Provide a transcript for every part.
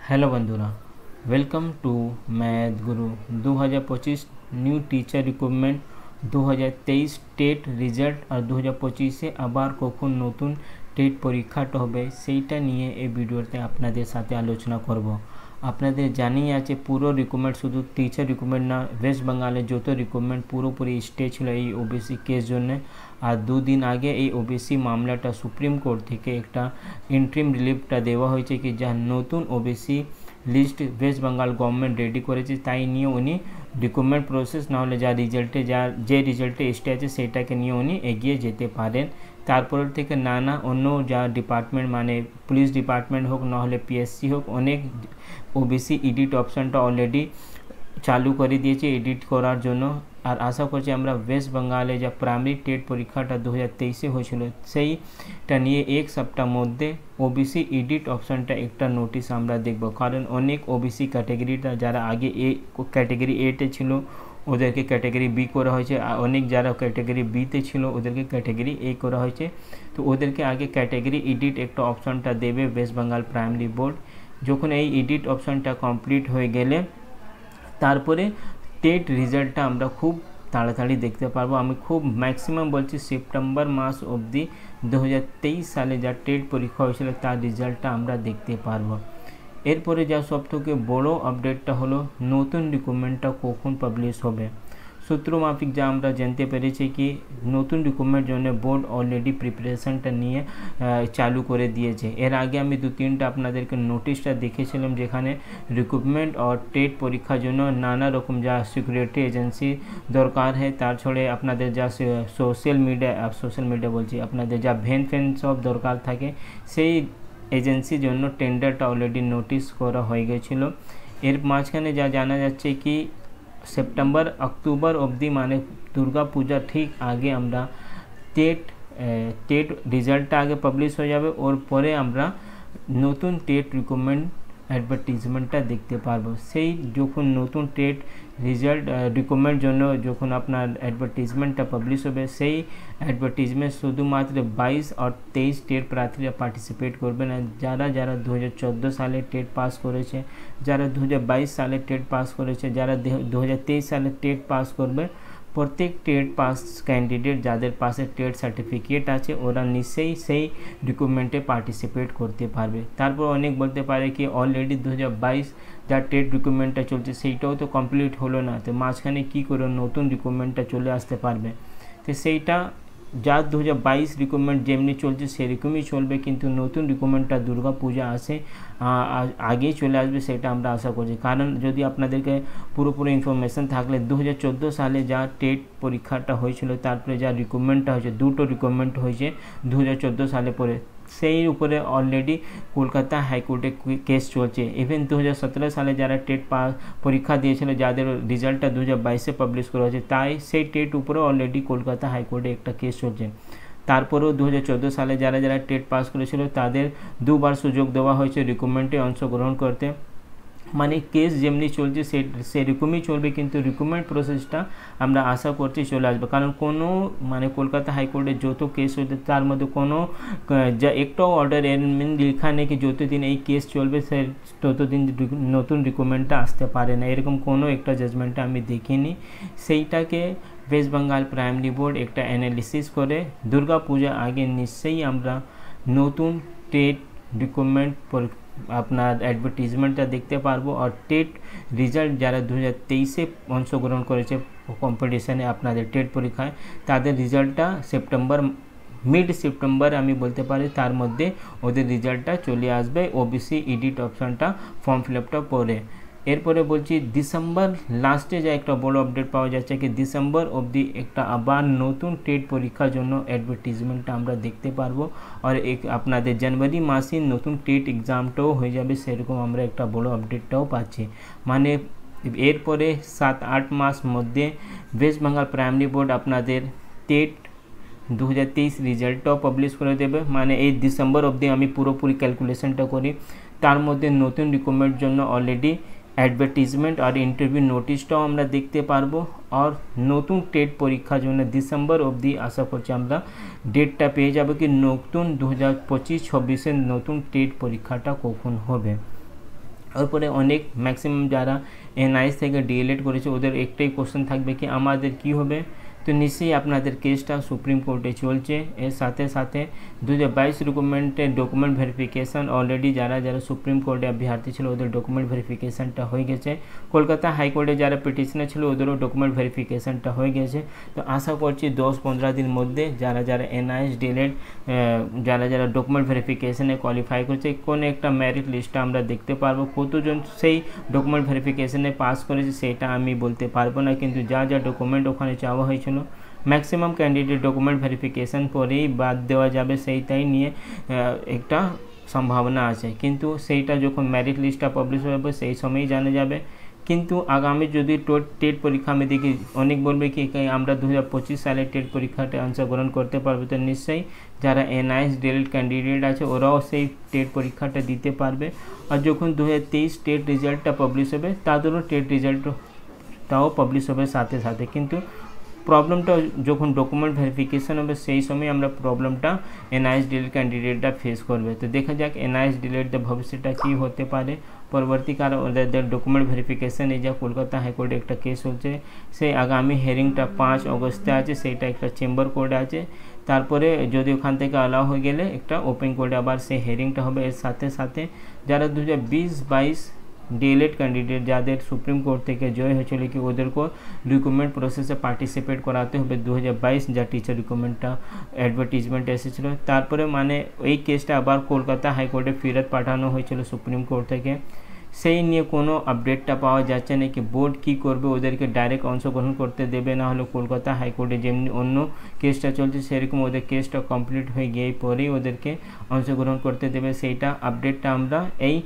Hello बंधुरा, welcome to math guru 2025 new teacher recruitment 2023 TET result আর 2025 আবার কখন নতুন টেট পরীক্ষাটা হবে সেইটা নিয়ে এই ভিডিওতে আপনাদের সাথে আলোচনা করব। আপনাদের জানিয়ে আছে পুরো রিক্রুটমেন্ট শুধু টিচার রিক্রুটমেন্ট না, ওয়েস্ট বেঙ্গলে যত রিক্রুটমেন্ট পুরোপুরি স্টে ছিল এই ওবিসি কেস জন্য। আর দুদিন আগে এই ওবিসি মামলাটা সুপ্রিম কোর্ট থেকে একটা ইন্টারিম রিলিফটা দেওয়া হয়েছে কি যা নতুন OBC list West Bengal government ready করেছে তাই নিয়ে উনি রিক্রুটমেন্ট প্রসেস না হলে যে রেজাল্টে স্টে আছে সেটাকে নিয়ে উনি এগিয়ে যেতে পারেন। তারপর থেকে নানা অন্য যা ডিপার্টমেন্ট মানে পুলিশ ডিপার্টমেন্ট হোক নাহলে পিএসসি হোক অনেক ওবিসি এডিট অপশানটা অলরেডি চালু করে দিয়েছে এডিট করার জন্য। আর আশা করছি আমরা ওয়েস্ট বেঙ্গলে যা প্রাইমারি টেট পরীক্ষাটা 2023 হয়েছিল সেইটা নিয়ে এক সপ্তাহ মধ্যে ওবিসি এডিট অপশানটা একটা নোটিশ আমরা দেখব, কারণ অনেক ওবিসি ক্যাটেগরিটা যারা আগে ক্যাটেগরি এতে ছিল ওদেরকে ক্যাটেগরি বি করা হয়েছে, আর অনেক যারা ক্যাটেগরি বিতে ছিল ওদেরকে ক্যাটেগরি এ করা হয়েছে। তো ওদেরকে আগে ক্যাটেগরি এডিট একটা অপশানটা দেবে ওয়েস্ট বেঙ্গল প্রাইমারি বোর্ড। যখন এই এডিট অপশানটা কমপ্লিট হয়ে গেলে তারপরে টেট রেজাল্টটা আমরা খুব তাড়াতাড়ি দেখতে পারবো। আমি খুব ম্যাক্সিমাম বলছি সেপ্টেম্বর মাস অবধি 2023 সালে যা টেট পরীক্ষা হয়েছিল তার রেজাল্টটা আমরা দেখতে পারবো। এরপরে যা সবথেকে বড় আপডেটটা হলো নতুন রিক্রুটমেন্টটা কখন পাবলিশ হবে। সূত্র মাফিক যা আমরা জানতে পেরেছি কি নতুন রিক্রুটমেন্টের জন্য বোর্ড অলরেডি প্রিপারেশনটা নিয়ে চালু করে দিয়েছে। এর আগে আমি 2-3টা আপনাদেরকে নোটিশটা দেখেছিলাম যেখানে রিক্রুটমেন্ট আর টেট পরীক্ষার জন্য নানা রকম যা সিকিউরিটি এজেন্সি দরকার হয়, তার ছড়ে আপনাদের যা সোশ্যাল মিডিয়া বলছি আপনাদের যা ভ্যান সব দরকার থাকে সেই এজেন্সির জন্য টেন্ডারটা অলরেডি নোটিশ করা হয়ে গেছিল। এর মাঝখানে যা জানা যাচ্ছে কি সেপ্টেম্বর অক্টোবর অবধি মানে দুর্গা পূজা ঠিক আগে আমরা টেট রেজাল্টটা আগে পাবলিশ হয়ে যাবে, ওর পরে আমরা নতুন টেট রিক্রুটমেন্ট অ্যাডভার্টিজমেন্টটা দেখতে পারবো। সেই যখন নতুন টেট রেজাল্ট রিক্রুটমেন্ট জন্য যখন আপনার অ্যাডভার্টিজমেন্টটা পাবলিশ হবে সেই অ্যাডভার্টিজমেন্ট শুধুমাত্র 22 আর 23 টেট প্রার্থীরা পার্টিসিপেট করবে না। যারা 2014 সালে টেট পাস করেছে, যারা 2022 সালে টেট পাস করেছে, যারা 2023 সালে টেট পাস করবে, প্রত্যেক টেট পাস ক্যান্ডিডেট যাদের পাশে টেট সার্টিফিকেট আছে ওরা নিশ্চয়ই সেই রিক্রুটমেন্টে পার্টিসিপেট করতে পারবে। তারপর অনেক বলতে পারে কি অলরেডি 2022 যা টেট রিক্রুটমেন্টটা চলছে সেইটাও তো কমপ্লিট হলো না, তো মাঝখানে কী করে নতুন রিক্রুটমেন্টটা চলে আসতে পারবে। তো সেইটা যা 2022 রিক্রুটমেন্ট যেমনি চলছে সেরকমই চলবে, কিন্তু নতুন রিক্রুটমেন্টটা দুর্গা পূজা আসে আগেই চলে আসবে সেটা আমরা আশা করছি। কারণ যদি আপনাদেরকে পুরোপুরি ইনফরমেশন থাকলে 2014 সালে যা টেট পরীক্ষাটা হয়েছিল তারপরে যা রিক্রুটমেন্টটা হয়েছে, দুটো রিক্রুটমেন্ট হয়েছে 2014 সালে পরে, সেই উপরে অলরেডি কলকাতা হাইকোর্টে কেস চলছে। ইভেন 2017 সালে যারা টেট পরীক্ষা দিয়েছিল যাদের রেজাল্টটা 2022 পাবলিশ করা হয়েছে, তাই সেই টেট উপরে অলরেডি কলকাতা হাইকোর্টে একটা কেস চলছে। তারপরেও 2014 সালে যারা টেট পাস করেছিল তাদের দুবার সুযোগ দেওয়া হয়েছে রিক্রুটমেন্টে অংশগ্রহণ করতে। মানে কেস যেমনি চলছে সেরকমই চলবে, কিন্তু রিক্রুটমেন্ট প্রসেসটা আমরা আশা করছি চলে আসবে। কারণ কোনো মানে কলকাতা হাইকোর্টে যত কেস হয়েছে তার মধ্যে কোনো যা একটাও অর্ডার লেখা নেই কি যতদিন এই কেস চলবে সে ততদিন নতুন রিক্রুটমেন্টটা আসতে পারে না, এরকম কোনো একটা জাজমেন্টটা আমি দেখিনি। সেইটাকে ওয়েস্ট বেঙ্গল প্রাইমারি বোর্ড একটা অ্যানালিসিস করে দুর্গা পূজা আগে নিশ্চয়ই আমরা নতুন টেট রিক্রুটমেন্ট আপনার অ্যাডভার্টিজমেন্টটা দেখতে পারবো। আর টেট রেজাল্ট যারা 2023 অংশগ্রহণ করেছে কম্পিটিশানে আপনাদের টেট পরীক্ষায় তাদের রেজাল্টটা মিড সেপ্টেম্বর আমি বলতে পারি তার মধ্যে ওদের রেজাল্টটা চলে আসবে ওবিসি এডিট অপশানটা ফর্ম ফিল আপটা পরে। এরপরে বলছি ডিসেম্বর লাস্টে যা একটা বড় আপডেট পাওয়া যাচ্ছে কি ডিসেম্বর অবধি একটা আবার নতুন টেট পরীক্ষার জন্য অ্যাডভার্টিজমেন্টটা আমরা দেখতে পারবো। আর আপনাদের জানুয়ারি মাসে নতুন টেট এক্সামটাও হয়ে যাবে, সেরকম আমরা একটা বড় আপডেটটাও পাচ্ছি। মানে এরপরে 7-8 মাস মধ্যে ওয়েস্ট বেঙ্গল প্রাইমারি বোর্ড আপনাদের টেট 2023 রেজাল্টটাও পাবলিশ করে দেবে। মানে এই ডিসেম্বর অবধি আমি পুরোপুরি ক্যালকুলেশনটা করি, তার মধ্যে নতুন রিক্রুটমেন্ট জন্য অলরেডি অ্যাডভার্টিজমেন্ট আর ইন্টারভিউ নোটিশটাও আমরা দেখতে পারবো। আর নতুন টেট পরীক্ষার জন্য ডিসেম্বর অবধি আশা করছি আমরা ডেটটা পেয়ে যাবো কি নতুন 2025-26 নতুন টেট পরীক্ষাটা কখন হবে। তারপরে অনেক ম্যাক্সিমাম যারা এনআইএস থেকে ডিএলএড করেছে ওদের একটাই কোশ্চেন থাকবে কি আমাদের কি হবে। তো নিশ্চয়ই আপনাদের কেসটা সুপ্রিম কোর্টে চলছে। এর সাথে সাথে 2022 রিক্রুটমেন্টের ডকুমেন্ট ভেরিফিকেশান অলরেডি যারা যারা সুপ্রিম কোর্টে অভ্যর্থী ছিল ওদের ডকুমেন্ট ভেরিফিকেশানটা হয়ে গেছে। কলকাতা হাইকোর্টে যারা পিটিশনার ছিল ওদেরও ডকুমেন্ট ভেরিফিকেশানটা হয়ে গেছে। তো আশা করছি 10-15 দিন মধ্যে যারা যারা এনআইএস ডিএলএড যারা যারা ডকুমেন্ট ভেরিফিকেশানে কোয়ালিফাই করছে কোন একটা মেরিট লিস্টটা আমরা দেখতে পারবো। কতজন সেই ডকুমেন্ট ভেরিফিকেশানে পাস করেছে সেটা আমি বলতে পারবো না, কিন্তু যা যা ডকুমেন্ট ওখানে চাওয়া হয়েছিল ম্যাক্সিমাম ক্যান্ডিডেট ডকুমেন্ট ভেরিফিকেশান পরেই বাদ দেওয়া যাবে সেইটাই নিয়ে একটা সম্ভাবনা আছে, কিন্তু সেইটা যখন মেরিট লিস্টটা পাবলিশ হবে সেই সময়ই জানা যাবে। কিন্তু আগামী যদি টেট পরীক্ষা আমি দেখি অনেক বলবে কি আমরা 2025 সালে টেট পরীক্ষাতে অংশগ্রহণ করতে পারবে, তো নিশ্চয়ই যারা এনআইএস ডিএলএড ক্যান্ডিডেট আছে ওরাও সেই টেট পরীক্ষাটা দিতে পারবে। আর যখন 2023 টেট রেজাল্টটা পাবলিশ হবে তাদেরও টেট রেজাল্টটাও পাবলিশ হবে সাথে সাথে। কিন্তু প্রবলেমটা যখন ডকুমেন্ট ভেরিফিকেশান হবে সেই সময় আমরা প্রবলেমটা এনআইএস ডিএলএড ক্যান্ডিডেটটা ফেস করবে। তো দেখা যাক এনআইএস ডিএলএডের ভবিষ্যৎটা কী হতে পারে পরবর্তীকালে। ওদের ডকুমেন্ট ভেরিফিকেশান এই যা কলকাতা হাইকোর্টে একটা কেস হচ্ছে সেই আগামী হিয়ারিংটা 5 অগস্টে আছে, সেইটা একটা চেম্বার কোর্টে আছে। তারপরে যদি ওখান থেকে অ্যালাউ হয়ে গেলে একটা ওপেন কোর্টে আবার সেই হিয়ারিংটা হবে। এর সাথে সাথে যারা 2020-22 ডিএলএড ক্যান্ডিডেট যাদের সুপ্রিম কোর্ট থেকে জয় হয়েছিল কি ওদেরকে রিক্রুটমেন্ট প্রসেসে পার্টিসিপেট করাতে হবে 2022 যা টিচার রিক্রুটমেন্টটা অ্যাডভার্টিজমেন্ট এসেছিলো। তারপরে মানে এই কেসটা আবার কলকাতা হাইকোর্টে ফেরত পাঠানো হয়েছিল সুপ্রিম কোর্ট থেকে, সেই নিয়ে কোনো আপডেটটা পাওয়া যাচ্ছে না কি বোর্ড কী করবে, ওদেরকে ডাইরেক্ট অংশগ্রহণ করতে দেবে না হলে কলকাতা হাইকোর্টে যেমনি অন্য কেসটা চলছে সেরকম ওদের কেসটা কমপ্লিট হয়ে গিয়ে পরেই ওদেরকে অংশগ্রহণ করতে দেবে। সেইটা আপডেটটা আমরা এই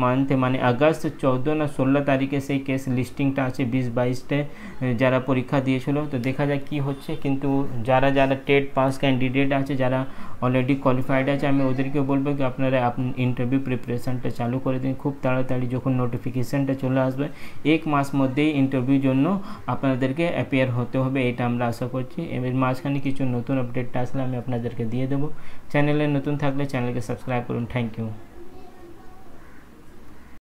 মান্থে মানে আগস্ট 14 না 16 তারিখে সেই কেস লিস্টিংটা আছে 20-22টে যারা পরীক্ষা দিয়েছিল। তো দেখা যাক কী হচ্ছে, কিন্তু যারা যারা টেট পাস ক্যান্ডিডেট আছে যারা অলরেডি কোয়ালিফাইড আছে আমি ওদেরকে বলবো কি আপনারা ইন্টারভিউ প্রিপারেশানটা চালু করে দিন খুব তাড়াতাড়ি। যখন নোটিফিকেশানটা চলে আসবে 1 মাস মধ্যেই ইন্টারভিউর জন্য আপনাদেরকে অ্যাপিয়ার হতে হবে, এটা আমরা আশা করছি। এবার মাঝখানে কিছু নতুন আপডেটটা আসলে আমি আপনাদেরকে দিয়ে দেবো। চ্যানেলে নতুন থাকলে চ্যানেলকে সাবস্ক্রাইব করুন। Thank you.